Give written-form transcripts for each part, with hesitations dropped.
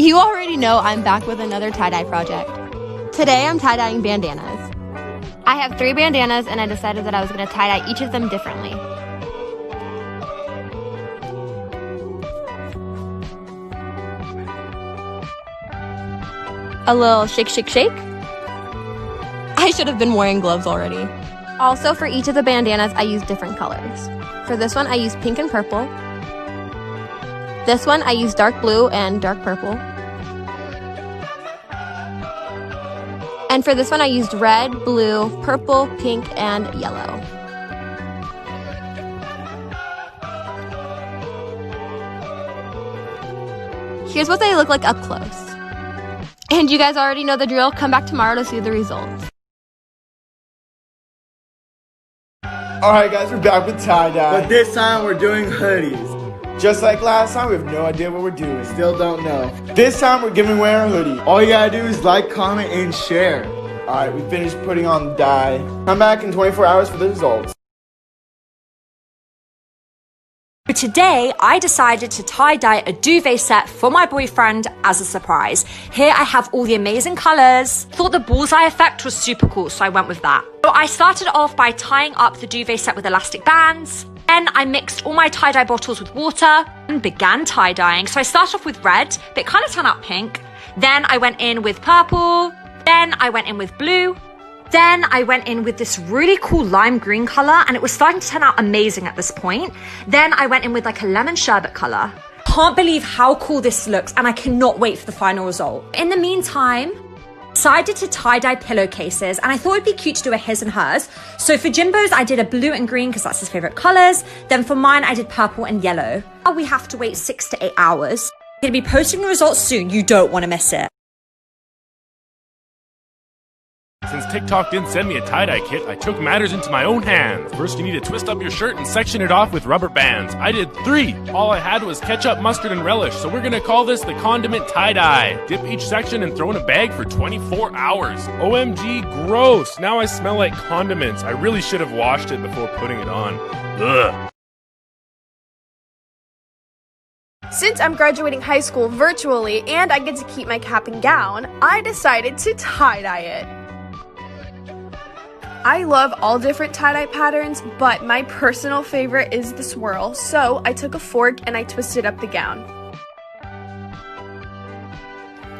You already know I'm back with another tie-dye project. Today I'm tie-dyeing bandanas. I have 3 bandanas and I decided that I was going to tie-dye each of them differently. A little shake, shake, shake. I should have been wearing gloves already. Also, for each of the bandanas, I used different colors. For this one, I used pink and purple. This one, I used dark blue and dark purple. And for this one, I used red, blue, purple, pink, and yellow. Here's what they look like up close. And you guys already know the drill. Come back tomorrow to see the results. Alright guys, we're back with tie-dye. But this time we're doing hoodies. Just like last time, we have no idea what we're doing. Still don't know. This time, we're giving away our hoodie. All you gotta do is like, comment, and share. Alright, we finished putting on the dye. Come back in 24 hours for the results. Today, I decided to tie-dye a duvet set for my boyfriend as a surprise. Here I have all the amazing colors. Thought the bullseye effect was super cool, so I went with that. So I started off by tying up the duvet set with elastic bands. Then I mixed all my tie-dye bottles with water and began tie-dyeing. So I started off with red, but it kind of turned out pink. Then I went in with purple. Then I went in with blue. Then I went in with this really cool lime green color, and it was starting to turn out amazing at this point. Then I went in with like a lemon sherbet color. Can't believe how cool this looks, and I cannot wait for the final result. In the meantime, decided to tie-dye pillowcases, and I thought it'd be cute to do a his and hers. So for Jimbo's, I did a blue and green because that's his favorite colors. Then for mine, I did purple and yellow. Now we have to wait 6 to 8 hours. I'm gonna be posting the results soon. You don't want to miss it. Since TikTok didn't send me a tie-dye kit, I took matters into my own hands. First, you need to twist up your shirt and section it off with rubber bands. I did 3. All I had was ketchup, mustard, and relish, so we're gonna call this the condiment tie-dye. Dip each section and throw in a bag for 24 hours. OMG, gross. Now I smell like condiments. I really should have washed it before putting it on. Ugh. Since I'm graduating high school virtually and I get to keep my cap and gown, I decided to tie-dye it. I love all different tie-dye patterns, but my personal favorite is the swirl, so I took a fork and I twisted up the gown.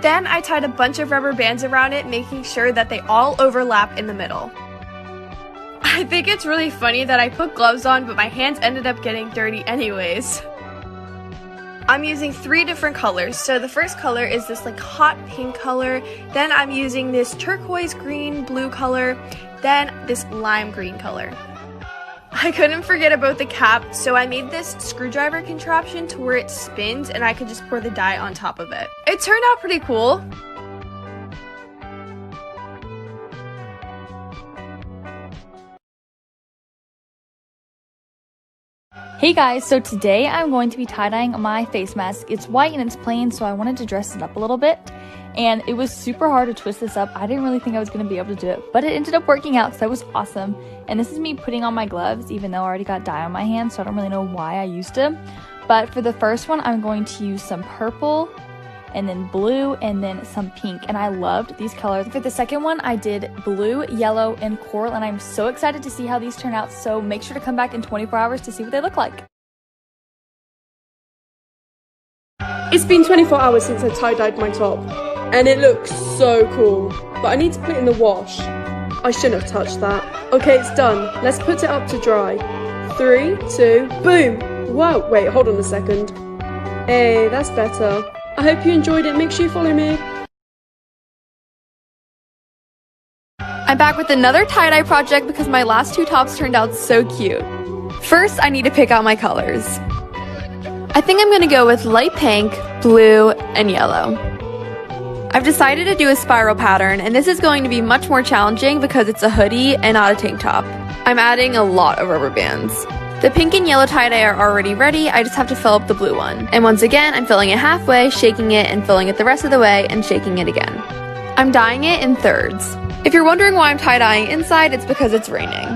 Then I tied a bunch of rubber bands around it, making sure that they all overlap in the middle. I think it's really funny that I put gloves on, but my hands ended up getting dirty anyways. I'm using 3 different colors. So the first color is this like hot pink color, then I'm using this turquoise green blue color, then this lime green color. I couldn't forget about the cap, so I made this screwdriver contraption to where it spins and I could just pour the dye on top of it. It turned out pretty cool. Hey guys, so today I'm going to be tie-dyeing my face mask. It's white and it's plain, so I wanted to dress it up a little bit. And it was super hard to twist this up. I didn't really think I was going to be able to do it, but it ended up working out, so that was awesome. And this is me putting on my gloves, even though I already got dye on my hands, so I don't really know why I used them. But for the first one, I'm going to use some purple, and then blue, and then some pink, and I loved these colors. For the second one, I did blue, yellow, and coral, and I'm so excited to see how these turn out, so make sure to come back in 24 hours to see what they look like. It's been 24 hours since I tie-dyed my top, and it looks so cool, but I need to put it in the wash. I shouldn't have touched that. Okay, it's done. Let's put it up to dry. 3, 2, boom! Whoa, wait, hold on a second. Hey, that's better. I hope you enjoyed it. Make sure you follow me. I'm back with another tie-dye project because my last 2 tops turned out so cute. First, I need to pick out my colors. I think I'm gonna go with light pink, blue, and yellow. I've decided to do a spiral pattern, and this is going to be much more challenging because it's a hoodie and not a tank top. I'm adding a lot of rubber bands. The pink and yellow tie-dye are already ready, I just have to fill up the blue one. And once again, I'm filling it halfway, shaking it, and filling it the rest of the way, and shaking it again. I'm dyeing it in thirds. If you're wondering why I'm tie-dyeing inside, it's because it's raining.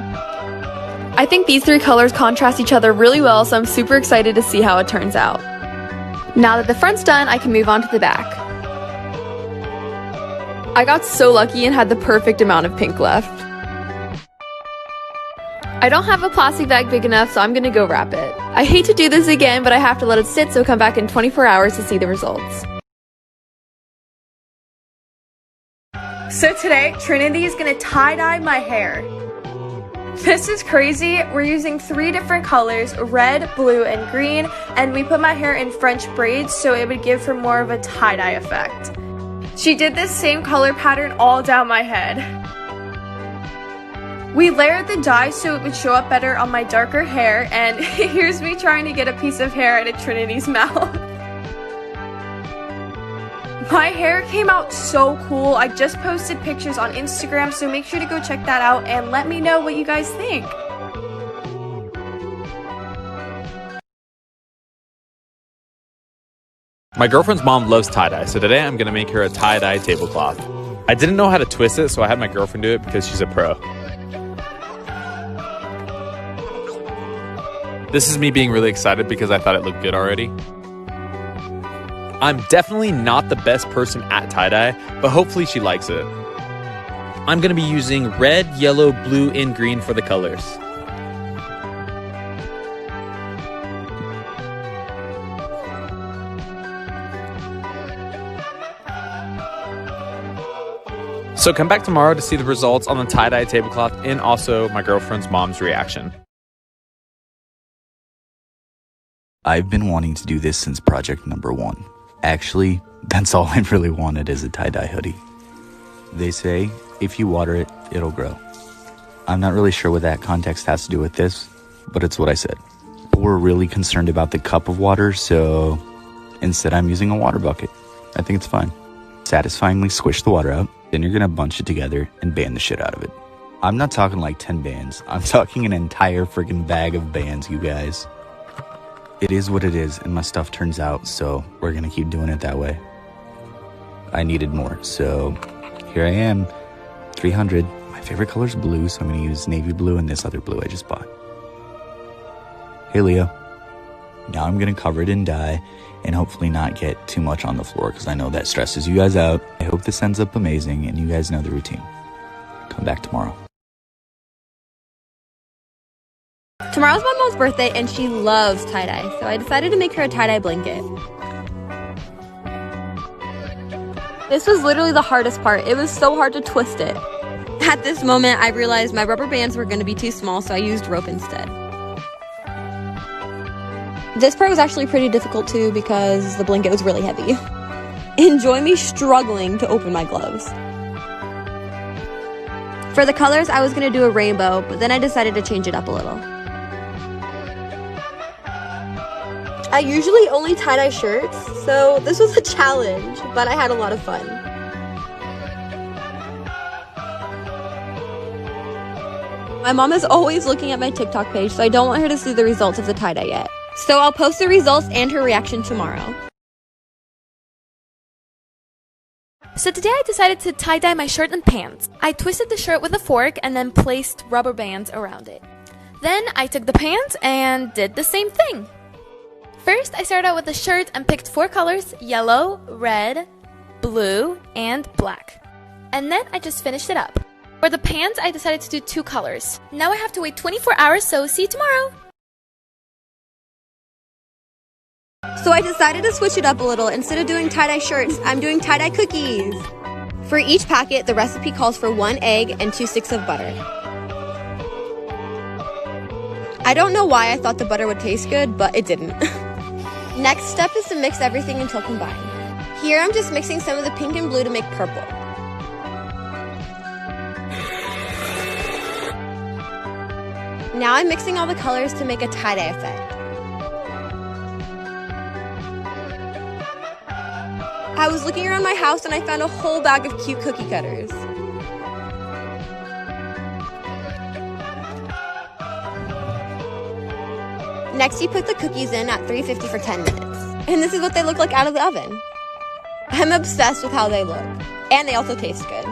I think these 3 colors contrast each other really well, so I'm super excited to see how it turns out. Now that the front's done, I can move on to the back. I got so lucky and had the perfect amount of pink left. I don't have a plastic bag big enough, so I'm gonna go wrap it. I hate to do this again, but I have to let it sit, so come back in 24 hours to see the results. So today, Trinity is gonna tie-dye my hair. This is crazy. We're using 3 different colors, red, blue, and green, and we put my hair in French braids so it would give her more of a tie-dye effect. She did this same color pattern all down my head. We layered the dye so it would show up better on my darker hair, and here's me trying to get a piece of hair out of Trinity's mouth. My hair came out so cool. I just posted pictures on Instagram, so make sure to go check that out and let me know what you guys think. My girlfriend's mom loves tie-dye, so today I'm gonna make her a tie-dye tablecloth. I didn't know how to twist it, so I had my girlfriend do it because she's a pro. This is me being really excited because I thought it looked good already. I'm definitely not the best person at tie-dye, but hopefully she likes it. I'm gonna be using red, yellow, blue, and green for the colors. So come back tomorrow to see the results on the tie-dye tablecloth and also my girlfriend's mom's reaction. I've been wanting to do this since project number 1. Actually, that's all I really wanted is a tie-dye hoodie. They say, if you water it, it'll grow. I'm not really sure what that context has to do with this, but it's what I said. But we're really concerned about the cup of water, so instead I'm using a water bucket. I think it's fine. Satisfyingly squish the water out, then you're gonna bunch it together and band the shit out of it. I'm not talking like 10 bands. I'm talking an entire freaking bag of bands, you guys. It is what it is, and my stuff turns out, so we're gonna keep doing it that way. I needed more, so here I am, 300. My favorite color is blue, so I'm gonna use navy blue and this other blue I just bought. Hey Leo. Now I'm gonna cover it in dye and hopefully not get too much on the floor because I know that stresses you guys out. I hope this ends up amazing and you guys know the routine. Come back tomorrow. Tomorrow's my mom's birthday and she loves tie-dye, so I decided to make her a tie-dye blanket. This was literally the hardest part. It was so hard to twist it. At this moment, I realized my rubber bands were going to be too small, so I used rope instead. This part was actually pretty difficult too because the blanket was really heavy. Enjoy me struggling to open my gloves. For the colors, I was going to do a rainbow, but then I decided to change it up a little. I usually only tie-dye shirts, so this was a challenge, but I had a lot of fun. My mom is always looking at my TikTok page, so I don't want her to see the results of the tie-dye yet. So I'll post the results and her reaction tomorrow. So today I decided to tie-dye my shirt and pants. I twisted the shirt with a fork and then placed rubber bands around it. Then I took the pants and did the same thing. First, I started out with the shirt and picked 4 colors: yellow, red, blue, and black. And then I just finished it up. For the pants, I decided to do 2 colors. Now I have to wait 24 hours, so see you tomorrow! So I decided to switch it up a little. Instead of doing tie-dye shirts, I'm doing tie-dye cookies. For each packet, the recipe calls for 1 egg and 2 sticks of butter. I don't know why I thought the butter would taste good, but it didn't. Next step is to mix everything until combined. Here I'm just mixing some of the pink and blue to make purple. Now I'm mixing all the colors to make a tie-dye effect. I was looking around my house and I found a whole bag of cute cookie cutters. Next, you put the cookies in at 350 for 10 minutes. And this is what they look like out of the oven. I'm obsessed with how they look. And they also taste good.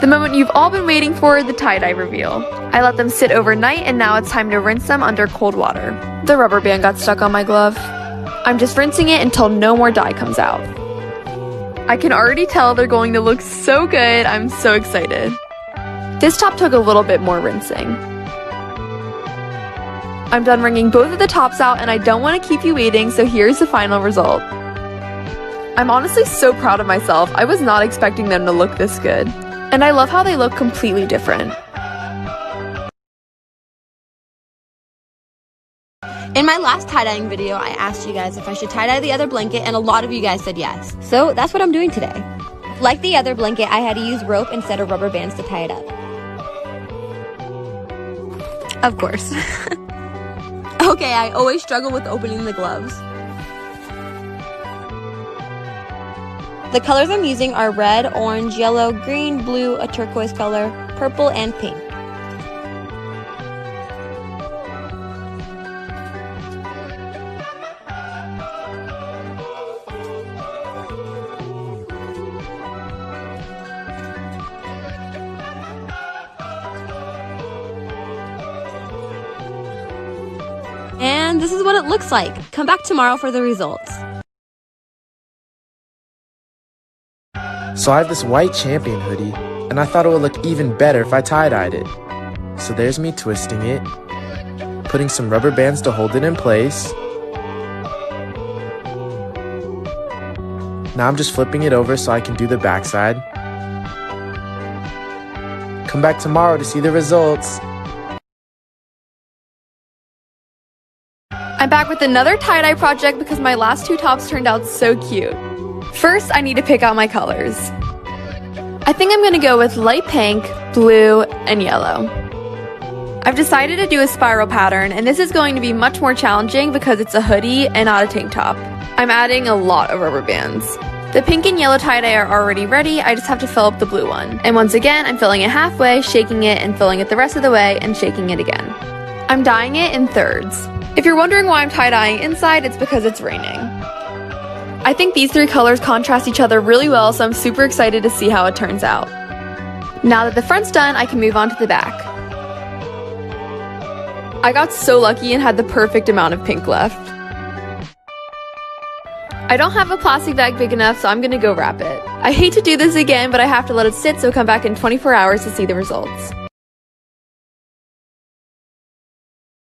The moment you've all been waiting for, the tie-dye reveal. I let them sit overnight and now it's time to rinse them under cold water. The rubber band got stuck on my glove. I'm just rinsing it until no more dye comes out. I can already tell they're going to look so good. I'm so excited. This top took a little bit more rinsing. I'm done wringing both of the tops out and I don't want to keep you waiting, so here's the final result. I'm honestly so proud of myself. I was not expecting them to look this good. And I love how they look completely different. In my last tie-dyeing video, I asked you guys if I should tie-dye the other blanket, and a lot of you guys said yes. So that's what I'm doing today. Like the other blanket, I had to use rope instead of rubber bands to tie it up. Of course. Okay, I always struggle with opening the gloves. The colors I'm using are red, orange, yellow, green, blue, a turquoise color, purple, and pink. And this is what it looks like. Come back tomorrow for the results. So I have this white champion hoodie, and I thought it would look even better if I tie-dyed it. So there's me twisting it, putting some rubber bands to hold it in place. Now I'm just flipping it over so I can do the backside. Come back tomorrow to see the results. I'm back with another tie-dye project because my last two tops turned out so cute. First, I need to pick out my colors. I think I'm gonna go with light pink, blue, and yellow. I've decided to do a spiral pattern, and this is going to be much more challenging because it's a hoodie and not a tank top. I'm adding a lot of rubber bands. The pink and yellow tie-dye are already ready, I just have to fill up the blue one. And once again, I'm filling it halfway, shaking it, and filling it the rest of the way, and shaking it again. I'm dyeing it in thirds. If you're wondering why I'm tie-dyeing inside, it's because it's raining. I think these three colors contrast each other really well, so I'm super excited to see how it turns out. Now that the front's done, I can move on to the back. I got so lucky and had the perfect amount of pink left. I don't have a plastic bag big enough, so I'm gonna go wrap it. I hate to do this again, but I have to let it sit, so come back in 24 hours to see the results.